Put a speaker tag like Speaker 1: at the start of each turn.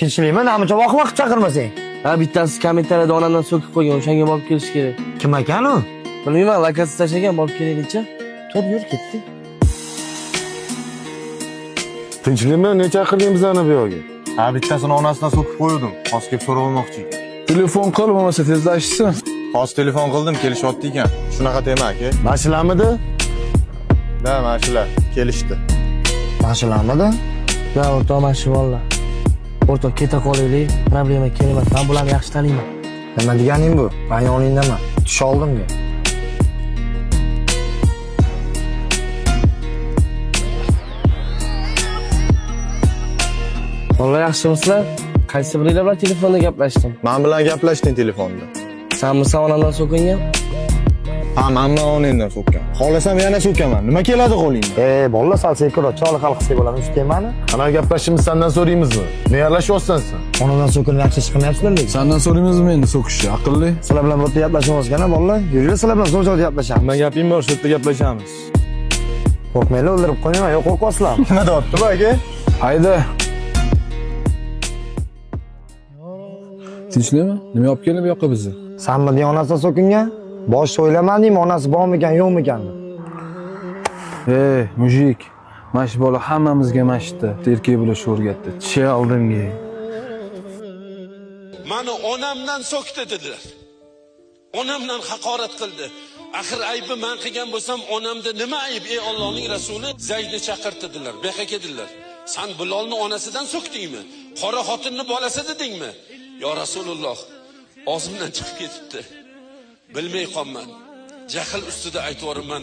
Speaker 1: Tinchlikmi, namicha vaqt chaqirmasang?
Speaker 2: Ha, bittasi kommentariyada onamdan so'kib qo'ygan, o'shanga borib kelish kerak.
Speaker 1: Kim ekan u?
Speaker 2: Bilmayman, lokasi tashlagan, borib kelaylikcha. Tur, yur, ketdik.
Speaker 3: Tinchlikmi, necha qiling bizani bu yo'lga?
Speaker 4: Ha, bittasini onasidan so'kib qo'ydim. Xos kelib so'rab olmoqchi.
Speaker 3: Telefon qil, bo'lmasa tezlashsin.
Speaker 4: Xos telefon qildim, kelishyapti ekan. Shunaqa tema aka.
Speaker 3: Mashinamidi?
Speaker 4: Da, mana shular kelishdi.
Speaker 1: Mashinamidi?
Speaker 2: Da, o'rtoq, mana shu bolalar. O'rtoq, keta qolaylik, problema kelmas. Men bularni yaxshi taniyman.
Speaker 1: Nima deganing bu? Men yoningdaman. Tush oldimga.
Speaker 2: Bolalar yaxshimisizlar? Qaysi biringlar bilan telefonda gaplashdim?
Speaker 4: Men bilan gaplashding telefonda.
Speaker 2: Sanmisan onamdan so'kingan?
Speaker 4: Ha, men onangdan so'kkan. Xohlasam yana so'kaman. Nima keladi qo'lingdan?
Speaker 1: Bolalar sal sekinroq choli xalq qilsa bo'ladi, shundaymi?
Speaker 3: Ana gaplashishimiz sendan so'raymizmi? Ne yarashyapsan sen?
Speaker 1: Onadan so'kinib yaxshi chiqmayapsizlar lekin.
Speaker 3: Sendan so'raymizmi endi so'kishni? Aqlli.
Speaker 1: Sizlar bilan birga gaplashamiz ekan, bolalar. Yuringlar, sizlar bilan so'zda gaplashamiz.
Speaker 3: Nima gaping bor, shu yerda gaplashamiz.
Speaker 1: Qo'rqmanglar, o'ldirib qo'ymayman, yo'q qo'rqasizlarmi?
Speaker 4: Nima deyapti bu aka?
Speaker 3: Hayda. Tinchlikmi? Nima olib kelding bu yoqqa bizni?
Speaker 1: Sanmi onasidan so'kingan? Boshda o'ylamadingmi, onasi bormikan, yo'qmikan deb.
Speaker 3: Ey, mujik. Mana shu bola hammamizga mashitdi. Erkak bo'lish o'rgatdi. Tisha oldimga.
Speaker 5: Mani onamdan so'kdi dedilar. Onamdan haqorat qildi. Axir aybi men qilgan bo'lsam, onamda nima ayb? Ey Allohning rasuli, Zaydni chaqirtirdilar, beqa keldilar. Sen Bilolni onasidan so'kdingmi? Qora xotinni bolasi dedingmi? Yo Rasululloh, og'zimdan chiqib ketibdi. Bilmay qolman. Jahl ustida aytvorimman.